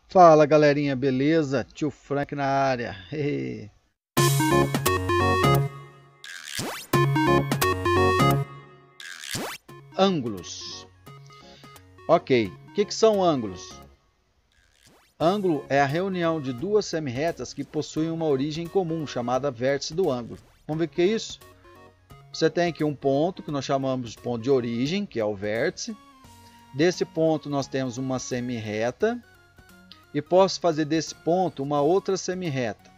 Fala galerinha, beleza? Tio Frank na área. Hehe. Ângulos. Ok, o que são ângulos? Ângulo é a reunião de duas semirretas que possuem uma origem comum, chamada vértice do ângulo. Vamos ver o que é isso? Você tem aqui um ponto que nós chamamos de ponto de origem, que é o vértice. Desse ponto nós temos uma semirreta e posso fazer desse ponto uma outra semirreta.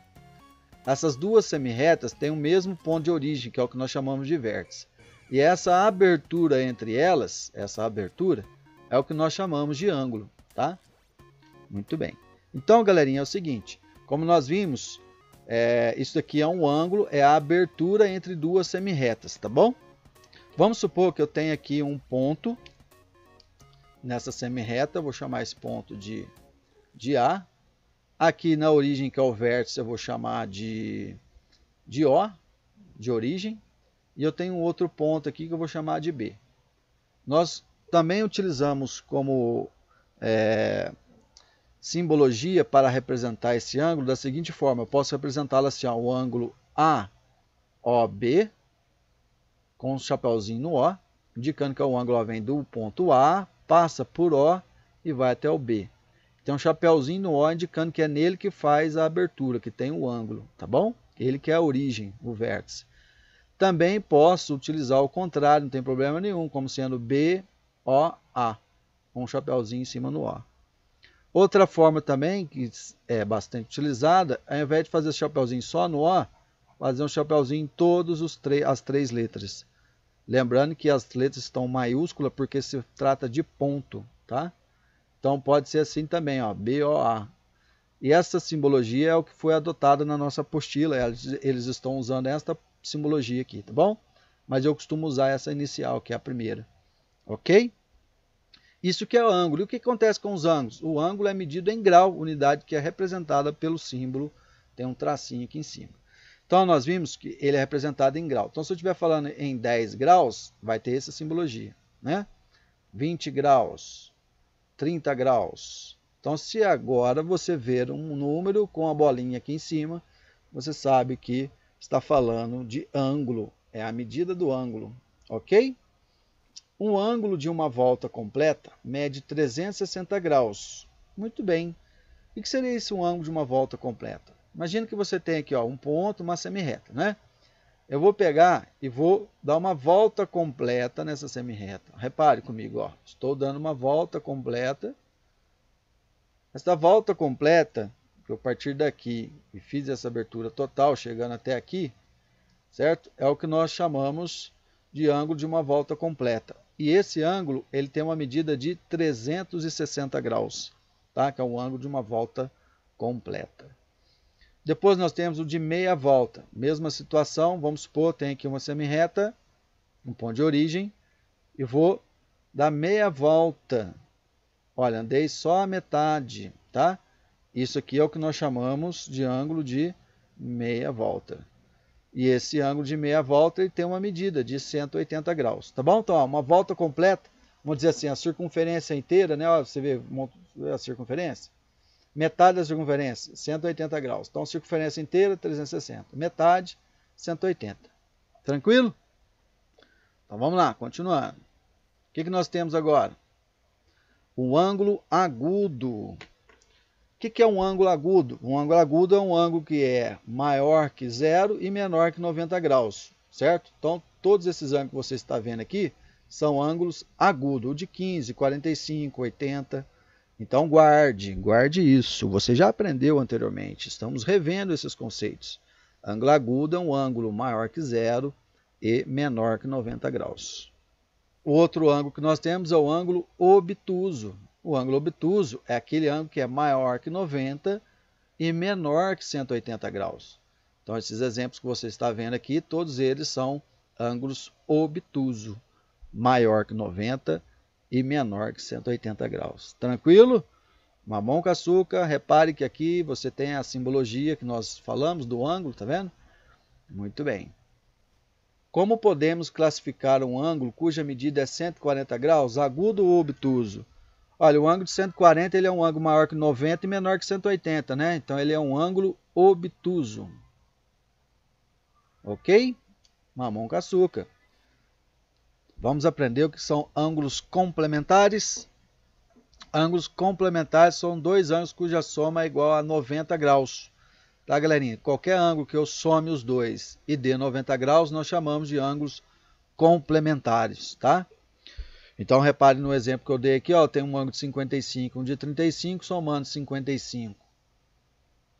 Essas duas semirretas têm o mesmo ponto de origem, que é o que nós chamamos de vértice. E essa abertura entre elas, essa abertura, é o que nós chamamos de ângulo, tá? Muito bem. Então, galerinha, é o seguinte, como nós vimos, isso aqui é um ângulo, é a abertura entre duas semirretas, tá bom? Vamos supor que eu tenho aqui um ponto nessa semirreta, vou chamar esse ponto de A. Aqui na origem, que é o vértice, eu vou chamar de O, de origem. E eu tenho outro ponto aqui que eu vou chamar de B. Nós também utilizamos como simbologia para representar esse ângulo da seguinte forma. Eu posso representá-lo assim, ó, o ângulo AOB, com um chapeuzinho no O, indicando que o ângulo vem do ponto A, passa por O e vai até o B. Tem um chapeuzinho no O indicando que é nele que faz a abertura, que tem o ângulo, tá bom? Ele que é a origem, o vértice. Também posso utilizar o contrário, não tem problema nenhum, como sendo BOA, com um chapeuzinho em cima no O. Outra forma também, que é bastante utilizada, ao invés de fazer esse chapeuzinho só no O, fazer um chapeuzinho em todas as três letras. Lembrando que as letras estão maiúsculas porque se trata de ponto, tá? Então pode ser assim também, ó, BOA. E essa simbologia é o que foi adotada na nossa apostila, eles estão usando esta simbologia aqui, tá bom? Mas eu costumo usar essa inicial, que é a primeira, ok? Isso que é o ângulo. E o que acontece com os ângulos? O ângulo é medido em grau, unidade que é representada pelo símbolo, tem um tracinho aqui em cima. Então nós vimos que ele é representado em grau. Então se eu estiver falando em 10 graus, vai ter essa simbologia, né? 20 graus, 30 graus. Então se agora você ver um número com a bolinha aqui em cima, você sabe que está falando de ângulo, é a medida do ângulo, ok? Um ângulo de uma volta completa mede 360 graus. Muito bem. O que seria isso, um ângulo de uma volta completa? Imagina que você tem aqui, ó, um ponto, uma semirreta, né? Eu vou pegar e vou dar uma volta completa nessa semirreta. Repare comigo, ó, estou dando uma volta completa. Esta volta completa, que eu partir daqui e fiz essa abertura total, chegando até aqui, certo? É o que nós chamamos de ângulo de uma volta completa. E esse ângulo, ele tem uma medida de 360 graus, tá? Que é o ângulo de uma volta completa. Depois nós temos o de meia volta. Mesma situação, vamos supor, tem aqui uma semirreta, um ponto de origem, e vou dar meia volta. Olha, andei só a metade, tá? Isso aqui é o que nós chamamos de ângulo de meia volta. E esse ângulo de meia volta ele tem uma medida de 180 graus, tá bom? Então, ó, uma volta completa, vamos dizer assim, a circunferência inteira, né? Ó, você vê a circunferência? Metade da circunferência, 180 graus. Então, circunferência inteira, 360. Metade, 180. Tranquilo? Então, vamos lá, continuando. O que nós temos agora? O ângulo agudo. O que é um ângulo agudo? Um ângulo agudo é um ângulo que é maior que zero e menor que 90 graus, certo? Então, todos esses ângulos que você está vendo aqui são ângulos agudos, de 15, 45, 80. Então, guarde isso. Você já aprendeu anteriormente, estamos revendo esses conceitos. Ângulo agudo é um ângulo maior que zero e menor que 90 graus. O outro ângulo que nós temos é o ângulo obtuso. O ângulo obtuso é aquele ângulo que é maior que 90 e menor que 180 graus. Então, esses exemplos que você está vendo aqui, todos eles são ângulos obtuso, maior que 90 e menor que 180 graus. Tranquilo? Mamão com açúcar, repare que aqui você tem a simbologia que nós falamos do ângulo, tá vendo? Muito bem. Como podemos classificar um ângulo cuja medida é 140 graus, agudo ou obtuso? Olha, o ângulo de 140 ele é um ângulo maior que 90 e menor que 180, né? Então ele é um ângulo obtuso. Ok? Mamão com açúcar. Vamos aprender o que são ângulos complementares. Ângulos complementares são dois ângulos cuja soma é igual a 90 graus. Tá, galerinha? Qualquer ângulo que eu some os dois e dê 90 graus, nós chamamos de ângulos complementares, tá? Então, repare no exemplo que eu dei aqui, ó, tem um ângulo de 55 e um de 35, somando 55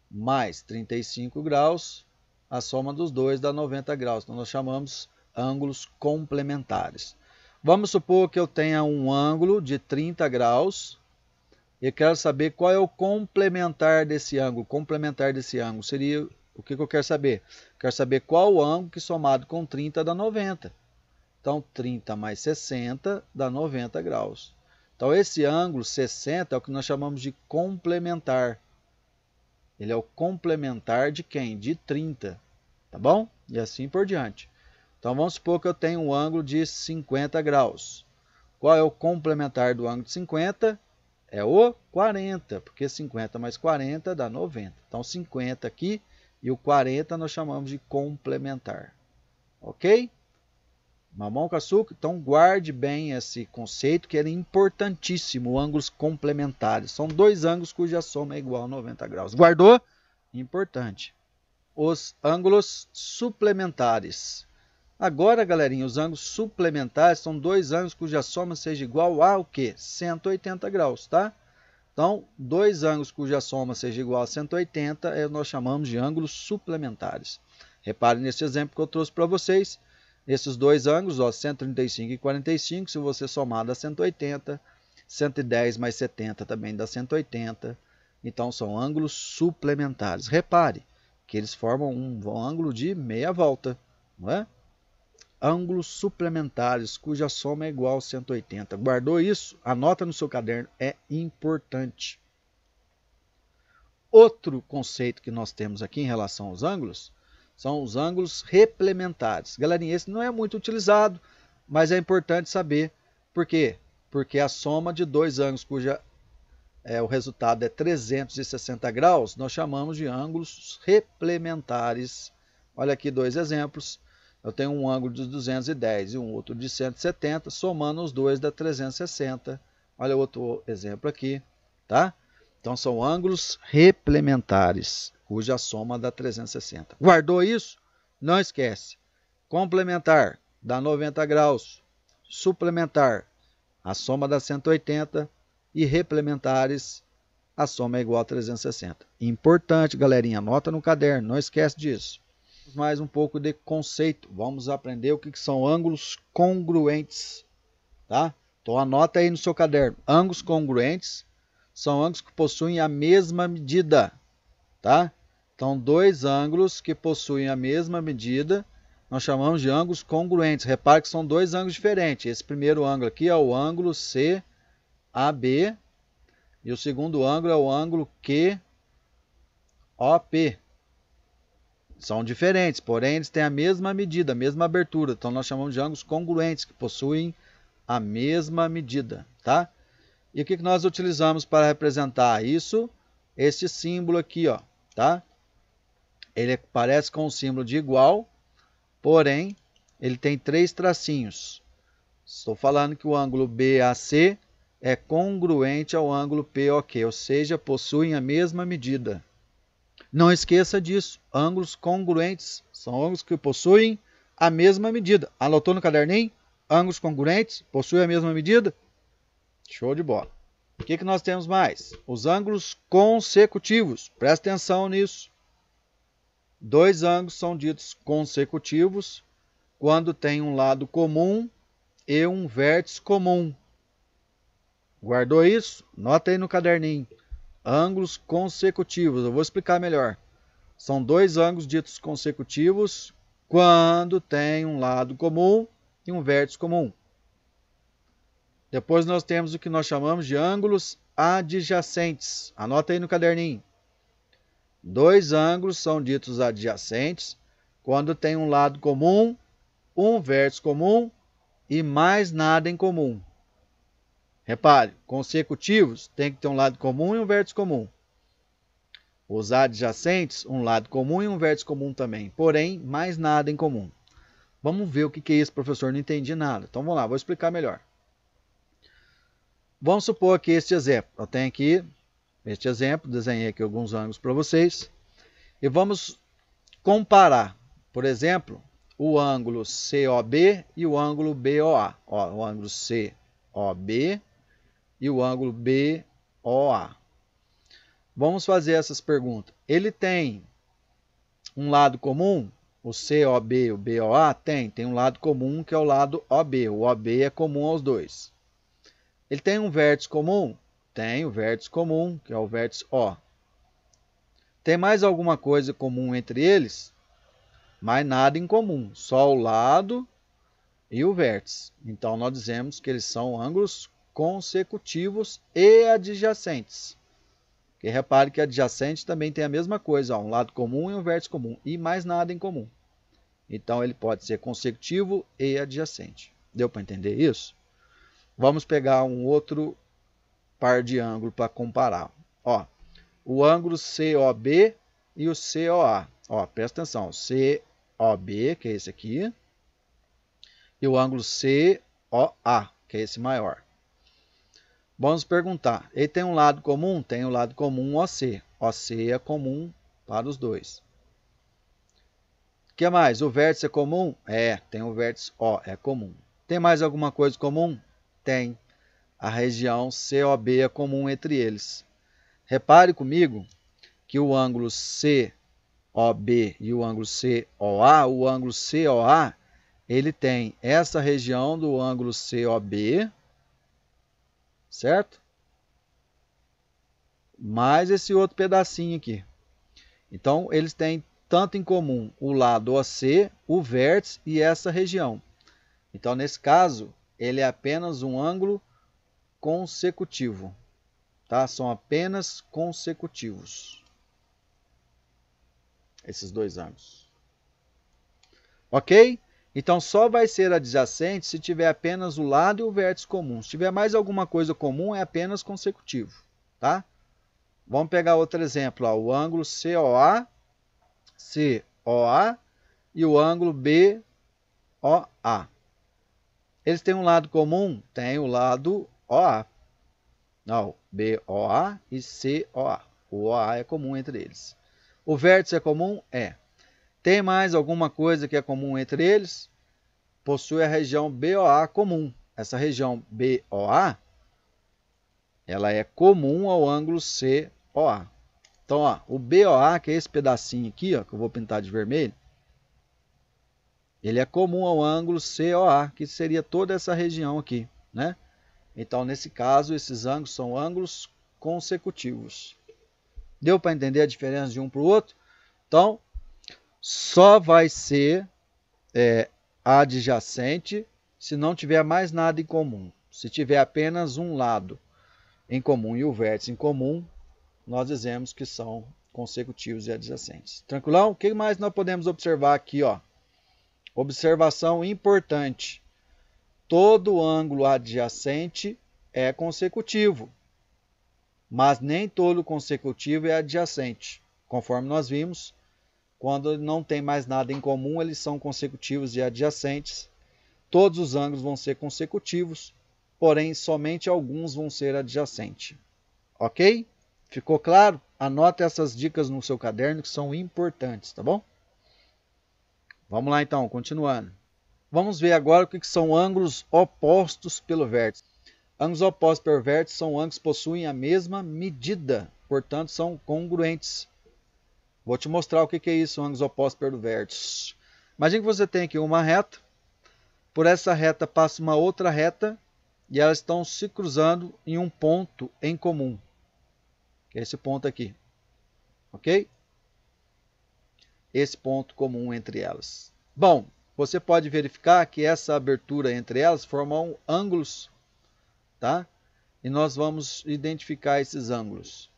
mais 35 graus, a soma dos dois dá 90 graus. Então, nós chamamos ângulos complementares. Vamos supor que eu tenha um ângulo de 30 graus e quero saber qual é o complementar desse ângulo. Complementar desse ângulo seria o que eu quero saber? Quero saber qual o ângulo que somado com 30 dá 90. Então, 30 mais 60 dá 90 graus. Então, esse ângulo 60 é o que nós chamamos de complementar. Ele é o complementar de quem? De 30. Tá bom? E assim por diante. Então, vamos supor que eu tenho um ângulo de 50 graus. Qual é o complementar do ângulo de 50? É o 40, porque 50 mais 40 dá 90. Então, 50 aqui e o 40 nós chamamos de complementar. Ok? Mamão com açúcar? Então, guarde bem esse conceito que é importantíssimo, ângulos complementares. São dois ângulos cuja soma é igual a 90 graus. Guardou? Importante. Os ângulos suplementares. Agora, galerinha, os ângulos suplementares são dois ângulos cuja soma seja igual a o quê? 180 graus, tá? Então, dois ângulos cuja soma seja igual a 180, nós chamamos de ângulos suplementares. Reparem nesse exemplo que eu trouxe para vocês. Esses dois ângulos, ó, 135 e 45, se você somar dá 180. 110 mais 70 também dá 180. Então, são ângulos suplementares. Repare que eles formam um ângulo de meia volta, não é? Ângulos suplementares cuja soma é igual a 180. Guardou isso? Anota no seu caderno, é importante. Outro conceito que nós temos aqui em relação aos ângulos são os ângulos replementares. Galerinha, esse não é muito utilizado, mas é importante saber. Por quê? Porque a soma de dois ângulos cuja o resultado é 360 graus, nós chamamos de ângulos replementares. Olha aqui dois exemplos. Eu tenho um ângulo de 210 e um outro de 170, somando os dois dá 360. Olha outro exemplo aqui, tá? Então são ângulos replementares, cuja soma dá 360. Guardou isso? Não esquece. Complementar dá 90 graus. Suplementar, a soma dá 180. E replementares, a soma é igual a 360. Importante, galerinha, anota no caderno, não esquece disso. Mais um pouco de conceito. Vamos aprender o que são ângulos congruentes, tá? Então anota aí no seu caderno. Ângulos congruentes são ângulos que possuem a mesma medida, tá? Então dois ângulos que possuem a mesma medida, nós chamamos de ângulos congruentes. Repare que são dois ângulos diferentes. Esse primeiro ângulo aqui é o ângulo CAB e o segundo ângulo é o ângulo QOP. São diferentes, porém eles têm a mesma medida, a mesma abertura. Então nós chamamos de ângulos congruentes, que possuem a mesma medida, tá? E o que nós utilizamos para representar isso? Este símbolo aqui, ó, tá? Ele parece com um símbolo de igual, porém ele tem três tracinhos. Estou falando que o ângulo BAC é congruente ao ângulo POQ, ou seja, possuem a mesma medida. Não esqueça disso, ângulos congruentes são ângulos que possuem a mesma medida. Anotou no caderninho? Ângulos congruentes possuem a mesma medida? Show de bola. O que nós temos mais? Os ângulos consecutivos. Presta atenção nisso. Dois ângulos são ditos consecutivos quando tem um lado comum e um vértice comum. Guardou isso? Nota aí no caderninho. Ângulos consecutivos. Eu vou explicar melhor. São dois ângulos ditos consecutivos quando tem um lado comum e um vértice comum. Depois nós temos o que nós chamamos de ângulos adjacentes. Anota aí no caderninho. Dois ângulos são ditos adjacentes quando tem um lado comum, um vértice comum e mais nada em comum. Repare, consecutivos tem que ter um lado comum e um vértice comum. Os adjacentes, um lado comum e um vértice comum também. Porém, mais nada em comum. Vamos ver o que é isso, professor. Não entendi nada. Então vamos lá, vou explicar melhor. Vamos supor que este exemplo. Eu tenho aqui este exemplo, desenhei aqui alguns ângulos para vocês. E vamos comparar, por exemplo, o ângulo COB e o ângulo BOA. Ó, o ângulo COB e o ângulo BOA. Vamos fazer essas perguntas. Ele tem um lado comum? O COB e o BOA tem um lado comum que é o lado OB. O OB é comum aos dois. Ele tem um vértice comum? Tem o vértice comum, que é o vértice O. Tem mais alguma coisa comum entre eles? Mais nada em comum, só o lado e o vértice. Então, nós dizemos que eles são ângulos consecutivos e adjacentes. Porque repare que adjacente também tem a mesma coisa, ó, um lado comum e um vértice comum, e mais nada em comum. Então, ele pode ser consecutivo e adjacente. Deu para entender isso? Vamos pegar um outro par de ângulo para comparar. Ó, o ângulo COB e o COA. Ó, presta atenção, COB, que é esse aqui, e o ângulo COA, que é esse maior. Vamos perguntar, ele tem um lado comum? Tem um lado comum OC. OC é comum para os dois. O que mais? O vértice é comum? É, tem o vértice O, é comum. Tem mais alguma coisa comum? Tem. A região COB é comum entre eles. Repare comigo que o ângulo COB e o ângulo COA, ele tem essa região do ângulo COB, certo? Mais esse outro pedacinho aqui. Então, eles têm tanto em comum o lado OC, o vértice e essa região. Então, nesse caso, ele é apenas um ângulo consecutivo. Tá? São apenas consecutivos. Esses dois ângulos. Ok? Então, só vai ser adjacente se tiver apenas o lado e o vértice comum. Se tiver mais alguma coisa comum, é apenas consecutivo. Tá? Vamos pegar outro exemplo. Ó, o ângulo COA e o ângulo BOA. Eles têm um lado comum? Tem o lado OA. Não, BOA e COA. O OA é comum entre eles. O vértice é comum? É. Tem mais alguma coisa que é comum entre eles? Possui a região BOA comum. Essa região BOA, ela é comum ao ângulo COA. Então, ó, o BOA, que é esse pedacinho aqui, ó, que eu vou pintar de vermelho, ele é comum ao ângulo COA, que seria toda essa região aqui, né? Então, nesse caso, esses ângulos são ângulos consecutivos. Deu para entender a diferença de um para o outro? Então, só vai ser adjacente se não tiver mais nada em comum. Se tiver apenas um lado em comum e o vértice em comum, nós dizemos que são consecutivos e adjacentes. Tranquilão? O que mais nós podemos observar aqui? Ó? Observação importante. Todo ângulo adjacente é consecutivo, mas nem todo consecutivo é adjacente. Conforme nós vimos, quando não tem mais nada em comum, eles são consecutivos e adjacentes. Todos os ângulos vão ser consecutivos, porém somente alguns vão ser adjacentes. Ok? Ficou claro? Anote essas dicas no seu caderno que são importantes, tá bom? Vamos lá então, continuando. Vamos ver agora o que são ângulos opostos pelo vértice. Ângulos opostos pelo vértice são ângulos que possuem a mesma medida, portanto são congruentes. Vou te mostrar o que é isso, ângulos opostos pelo vértice. Imagine que você tem aqui uma reta, por essa reta passa uma outra reta e elas estão se cruzando em um ponto em comum, que é esse ponto aqui, ok? Esse ponto comum entre elas. Bom, você pode verificar que essa abertura entre elas formam ângulos, tá? E nós vamos identificar esses ângulos.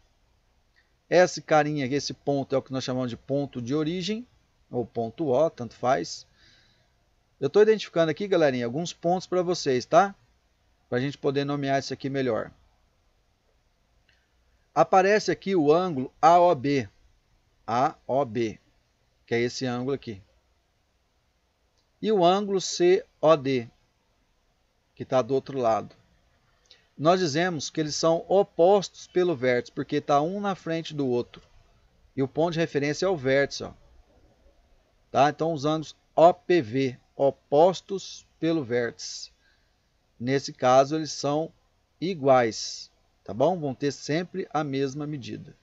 Esse carinha aqui, esse ponto é o que nós chamamos de ponto de origem, ou ponto O, tanto faz. Eu estou identificando aqui, galerinha, alguns pontos para vocês, tá? para a gente poder nomear isso aqui melhor. Aparece aqui o ângulo AOB, que é esse ângulo aqui. E o ângulo COD, que está do outro lado. Nós dizemos que eles são opostos pelo vértice, porque está um na frente do outro. E o ponto de referência é o vértice. Ó. Tá? Então, os ângulos OPV, opostos pelo vértice. Nesse caso, eles são iguais. Tá bom? Vão ter sempre a mesma medida.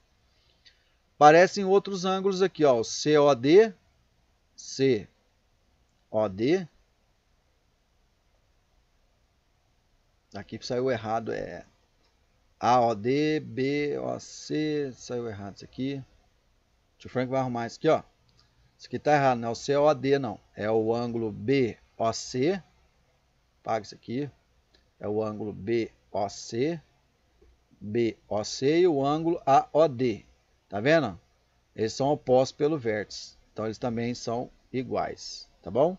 Aparecem outros ângulos aqui, ó, o COD, aqui saiu errado, é AOD, BOC, saiu errado isso aqui. O tio Frank vai arrumar isso aqui, ó. Isso aqui tá errado, não é o COD não, é o ângulo BOC, paga isso aqui, é o ângulo BOC e o ângulo AOD. Tá vendo? Eles são opostos pelo vértice. Então, eles também são iguais. Tá bom?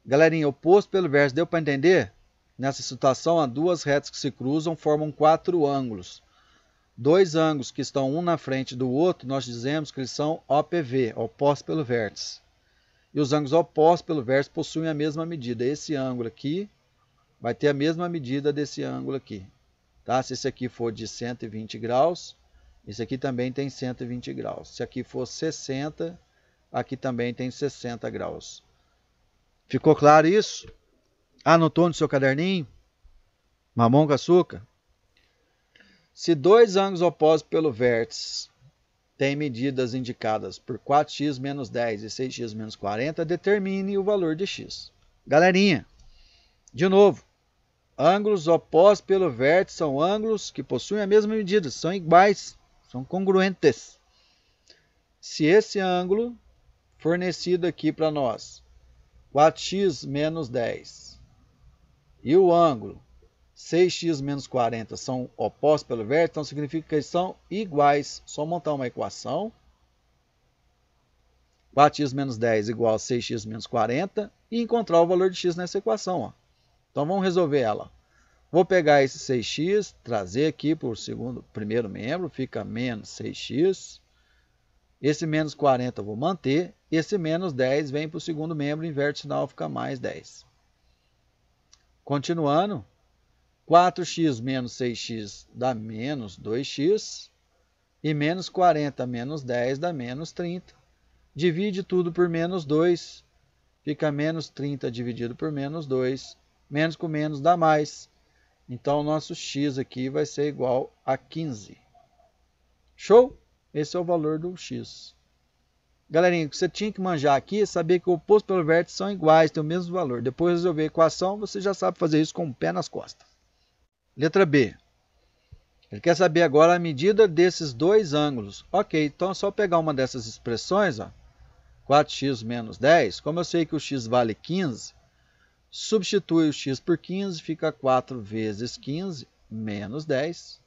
Galerinha, oposto pelo vértice, deu para entender? Nessa situação, há duas retas que se cruzam, formam 4 ângulos. 2 ângulos que estão um na frente do outro, nós dizemos que eles são OPV, opostos pelo vértice. E os ângulos opostos pelo vértice possuem a mesma medida. Esse ângulo aqui vai ter a mesma medida desse ângulo aqui. Tá? Se esse aqui for de 120 graus... Esse aqui também tem 120 graus. Se aqui for 60, aqui também tem 60 graus. Ficou claro isso? Anotou no seu caderninho? Mamão com açúcar? Se 2 ângulos opostos pelo vértice têm medidas indicadas por 4x menos 10 e 6x menos 40, determine o valor de x. Galerinha, de novo, ângulos opostos pelo vértice são ângulos que possuem a mesma medida, são iguais. São congruentes. Se esse ângulo fornecido aqui para nós, 4x menos 10, e o ângulo 6x menos 40 são opostos pelo vértice, então significa que eles são iguais. Só montar uma equação. 4x menos 10 igual a 6x menos 40 e encontrar o valor de x nessa equação. Ó. Então vamos resolver ela. Vou pegar esse 6x, trazer aqui para o primeiro membro, fica menos 6x. Esse menos 40 eu vou manter. Esse menos 10 vem para o segundo membro, inverte o sinal, fica mais 10. Continuando, 4x menos 6x dá menos 2x. E menos 40 menos 10 dá menos 30. Divide tudo por menos 2. Fica menos 30 dividido por menos 2. Menos com menos dá mais. Então, o nosso x aqui vai ser igual a 15. Show? Esse é o valor do x. Galerinha, o que você tinha que manjar aqui é saber que o oposto pelo vértice são iguais, tem o mesmo valor. Depois de resolver a equação, você já sabe fazer isso com o pé nas costas. Letra B. Ele quer saber agora a medida desses 2 ângulos. Ok, então é só pegar uma dessas expressões, ó, 4x menos 10. Como eu sei que o x vale 15... substitui o x por 15, fica 4 vezes 15 menos 10.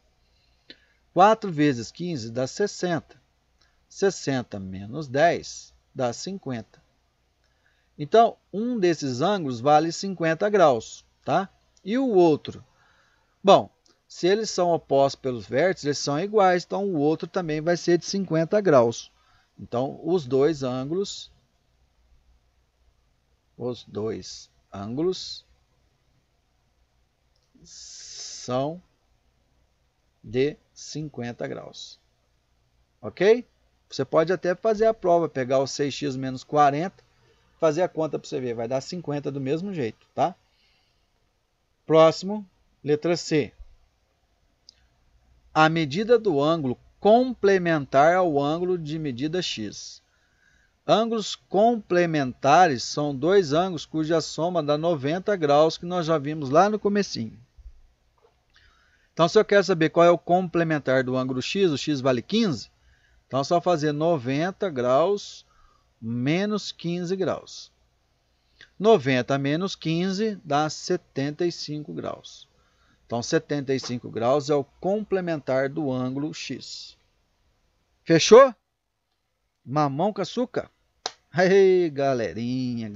4 vezes 15 dá 60. 60 menos 10 dá 50. Então, um desses ângulos vale 50 graus. Tá? E o outro? Bom, se eles são opostos pelos vértices, eles são iguais. Então, o outro também vai ser de 50 graus. Então, os dois ângulos são de 50 graus. Ok? Você pode até fazer a prova, pegar o 6x menos 40, fazer a conta para você ver. Vai dar 50 do mesmo jeito, tá? Próximo, letra C. A medida do ângulo complementar ao ângulo de medida x. Ângulos complementares são 2 ângulos cuja soma dá 90 graus, que nós já vimos lá no comecinho. Então, se eu quero saber qual é o complementar do ângulo x, o x vale 15, então é só fazer 90 graus menos 15 graus. 90 menos 15 dá 75 graus. Então, 75 graus é o complementar do ângulo x. Fechou? Mamão com açúcar? Aí, galerinha.